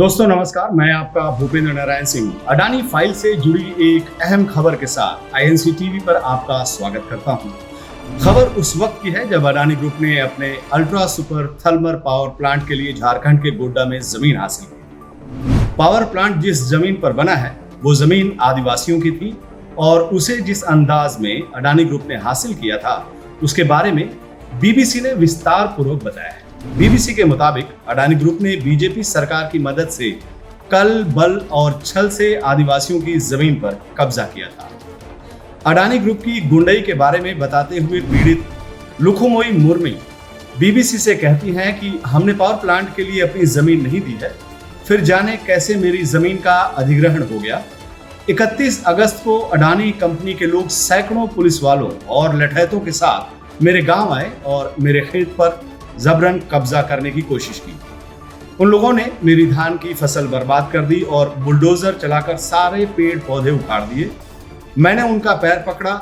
दोस्तों नमस्कार, मैं आपका भूपेंद्र नारायण सिंह अडानी फाइल से जुड़ी एक अहम खबर के साथ आईएनसी टीवी पर आपका स्वागत करता हूं। खबर उस वक्त की है जब अडानी ग्रुप ने अपने ultra super thermal power plant के लिए झारखंड के गोड्डा में जमीन हासिल की। पावर प्लांट जिस जमीन पर बना है वो जमीन आदिवासियों की थी और उसे जिस अंदाज में अडानी ग्रुप ने हासिल किया था उसके बारे में बीबीसी ने विस्तार पूर्वक बताया है। बीबीसी के मुताबिक अडानी ग्रुप ने बीजेपी सरकार की मदद से कल बल और छल से आदिवासियों की जमीन पर कब्जा किया था। अडानी ग्रुप की गुंडई के बारे में बताते हुए पीड़ित लुखुमोई मुर्मी बीबीसी से कहती हैं कि हमने पावर प्लांट के लिए अपनी जमीन नहीं दी है, फिर जाने कैसे मेरी जमीन का अधिग्रहण हो गया। 31 अगस्त को अडानी कंपनी के लोग सैकड़ों पुलिस वालों और लठैतों के साथ मेरे गांव आए और मेरे खेत पर जबरन कब्जा करने की कोशिश की। उन लोगों ने मेरी धान की फसल बर्बाद कर दी और बुलडोजर चलाकर सारे पेड़ पौधे उखाड़ दिए। मैंने उनका पैर पकड़ा,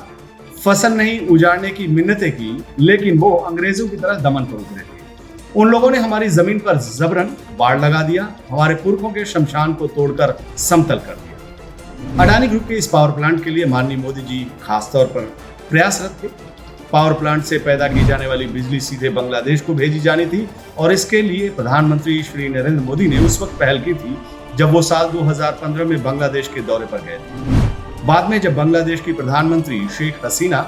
फसल नहीं उजाड़ने की मिन्नतें की, लेकिन वो अंग्रेजों की तरह दमन पर उतरे थे। उन लोगों ने हमारी जमीन पर जबरन बाड़ लगा दिया, हमारे पुरखों के शमशान को तोड़कर समतल कर दिया। अडानी ग्रुप के इस पावर प्लांट के लिए माननीय मोदी जी खासतौर पर प्रयासरत थे। पावर प्लांट से पैदा की जाने वाली बिजली सीधे बांग्लादेश को भेजी जानी थी और इसके लिए प्रधानमंत्री श्री नरेंद्र मोदी ने उस वक्त पहल की थी जब वो साल 2015 में बांग्लादेश के दौरे पर गए थे। बाद में जब बांग्लादेश की प्रधानमंत्री शेख हसीना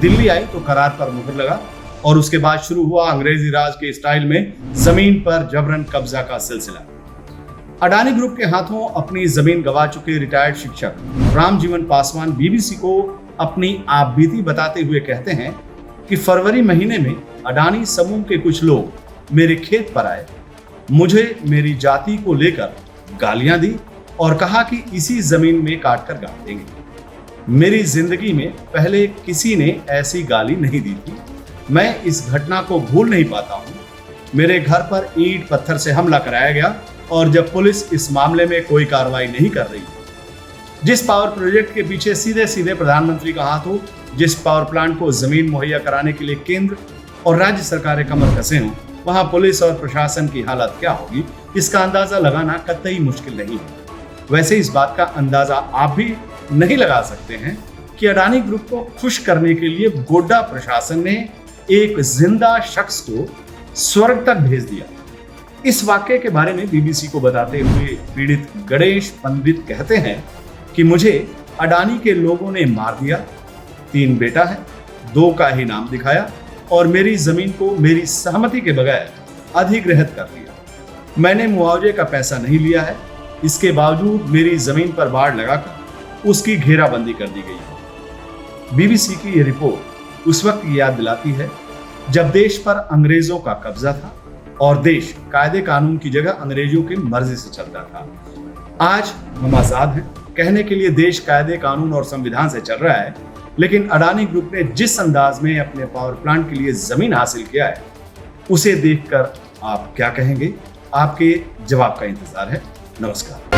दिल्ली आई तो करार पर मुहर लगा और उसके बाद शुरू हुआ अंग्रेजी राज के स्टाइल में जमीन पर जबरन कब्जा का सिलसिला। अडानी ग्रुप के हाथों अपनी जमीन गंवा चुके रिटायर्ड शिक्षक रामजीवन पासवान बीबीसी को अपनी आपबीती बताते हुए कहते हैं कि फरवरी महीने में अडानी समूह के कुछ लोग मेरे खेत पर आए, मुझे मेरी जाति को लेकर गालियां दी और कहा कि इसी जमीन में काटकर गाड़ देंगे। मेरी जिंदगी में पहले किसी ने ऐसी गाली नहीं दी थी। मैं इस घटना को भूल नहीं पाता हूँ। मेरे घर पर ईंट पत्थर से हमला कराया गया और जब पुलिस इस मामले में कोई कार्रवाई नहीं कर रही, जिस पावर प्रोजेक्ट के पीछे सीधे सीधे प्रधानमंत्री का हाथ हो, जिस पावर प्लांट को जमीन मुहैया कराने के लिए केंद्र और राज्य सरकारें कमर कसे हों, वहां पुलिस और प्रशासन की हालत क्या होगी, इसका अंदाजा लगाना कतई मुश्किल नहीं है। वैसे इस बात का अंदाजा आप भी नहीं लगा सकते हैं कि अडानी ग्रुप को खुश करने के लिए गोड्डा प्रशासन ने एक जिंदा शख्स को स्वर्ग तक भेज दिया। इस वाक्य के बारे में बीबीसी को बताते हुए पीड़ित गणेश पंडित कहते हैं कि मुझे अडानी के लोगों ने मार दिया, 3 बेटा है, 2 का ही नाम दिखाया और मेरी जमीन को मेरी सहमति के बगैर अधिग्रहित कर दिया। मैंने मुआवजे का पैसा नहीं लिया है, इसके बावजूद मेरी जमीन पर बाड़ लगाकर उसकी घेराबंदी कर दी गई। बीबीसी की ये रिपोर्ट उस वक्त याद दिलाती है जब देश पर अंग्रेजों का कब्जा था और देश कायदे कानून की जगह अंग्रेजों की मर्जी से चलता था। आज हम आजाद हैं, कहने के लिए देश कायदे कानून और संविधान से चल रहा है, लेकिन अडानी ग्रुप ने जिस अंदाज में अपने पावर प्लांट के लिए जमीन हासिल किया है उसे देखकर आप क्या कहेंगे? आपके जवाब का इंतजार है। नमस्कार।